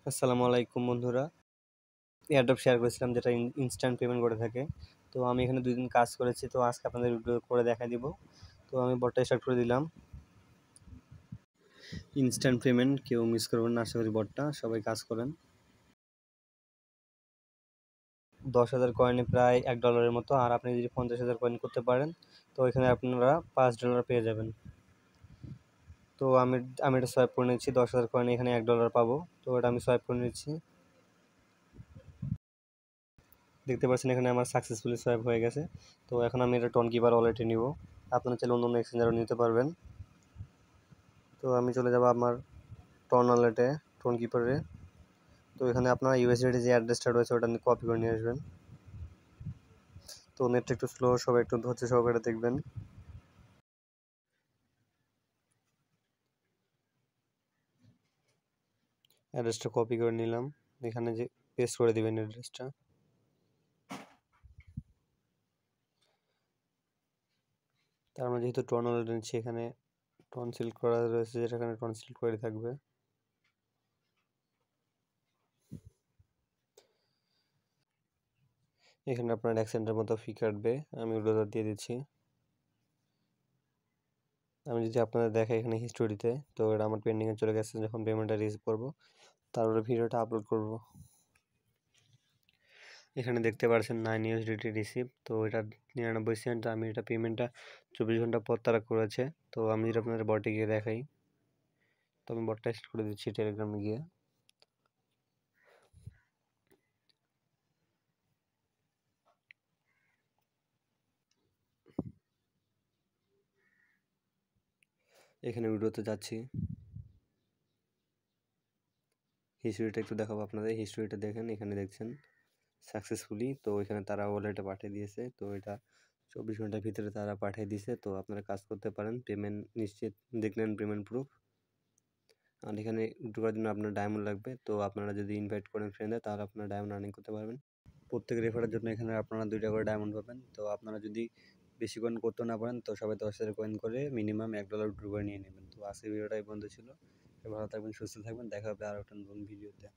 আসসালামু আলাইকুম বন্ধুরা। এয়ারড্রপ শেয়ার করেছিলাম যেটা ইনস্ট্যান্ট পেমেন্ট করে থাকে। তো আমি এখানে 2 দিন কাজ করেছি, তো আজকে আপনাদের ভিডিও করে দেখাই দিব। তো আমি বটটা স্টার্ট করে দিলাম। ইনস্ট্যান্ট পেমেন্ট কেউ মিস করবেন না, আশা করি বটটা সবাই কাজ করেন। 10,000 কয়েনে প্রায় $1 মতো, আর আপনি যদি 50,000 কয়েন করতে পারেন তো এখানে আপনারা $5 পেয়ে যাবেন। তো আমি আমি এটা সোয়াইপ করে নিচ্ছি। 10,000 কয়েনে এখানে $1 পাবো, তো এটা আমি সোয়াইপ করে নিচ্ছি। দেখতে পাচ্ছেন এখানে আমার সাকসেসফুলি সোয়াইপ হয়ে গেছে। তো এখন আমি এটা টোনকিপার ওয়ালেটে নিব। আপনারা চাইলে অন্য এক্সচেঞ্জারও নিতে পারবেন। তো আমি চলে যাব আমার টন ওয়ালেটে, টোনকিপারে। তো এখানে আপনারা ইউএসডিটি যে অ্যাড্রেসটা রয়েছে ওটা কপি করে নিয়ে আসবেন। তো নেটটা একটু স্লো, সবাই একটু ধৈর্য সহকারে দেখবেন। অ্যাড্রেসটা কপি করে নিলাম, এখানে যে পেস্ট করে দিবেন অ্যাড্রেসটা। তার আমরা যেহেতু টন ওয়ালেট নিচ্ছি, এখানে টন সিলেক্ট করা রয়েছে, যেটা এখানে টন সিলেক্ট করে থাকবে। এখানে আপনার 1 সেন্টের মতো ফি কাটবে, আমি ওটা দিয়ে দিচ্ছি। আমি যদি আপনাদের দেখাই এখানে হিস্টোরিতে, তো এটা আমার পেন্ডিংয়ে চলে গেছে। যখন পেমেন্টটা রিসিভ করবো তারপরে ভিডিওটা আপলোড করব। এখানে দেখতে পাচ্ছেন 9 ইউএসডিটি রিসিভ, তো এটা 99 সেন্ট। আমি এটা পেমেন্টটা 24 ঘন্টা পর তারা করেছে। তো আমি যদি আপনাদের বটে গিয়ে দেখাই, তো আমি বটটা স্টার্ট করে দিচ্ছি টেলিগ্রামে গিয়ে। এখানে ভিডিওতে যাচ্ছি, হিস্টোরিটা একটু দেখাবো আপনাদের। হিস্টোরিটা দেখেন, এখানে দেখছেন সাকসেসফুলি, তো এখানে তারা ওয়ালেটে পাঠিয়ে দিয়েছে। তো এটা 24 ঘন্টার ভিতরে তারা পাঠিয়ে দিয়েছে। তো আপনারা কাজ করতে পারেন, পেমেন্ট নিশ্চিত দেখলেন, পেমেন্ট প্রুফ। আর এখানে ঢোকার জন্য আপনার ডায়মন্ড লাগবে। তো আপনারা যদি ইনভাইট করেন ফ্রেন্ডে, তাহলে আপনারা ডায়মন্ড আর্নিং করতে পারবেন। প্রত্যেক রেফারের জন্য এখানে আপনারা 2টা করে ডায়মন্ড পাবেন। তো আপনারা যদি বেশি কয়েন করতে না পারেন, তো সবাই 10,000 কয়েন করে মিনিমাম $1 উইথড্র করে নিয়ে নেবেন। তো আজকের ভিডিওটা এই পর্যন্ত ছিল। ভালো থাকবেন, সুস্থ থাকবেন, দেখা হবে আর একটা নতুন ভিডিওতে।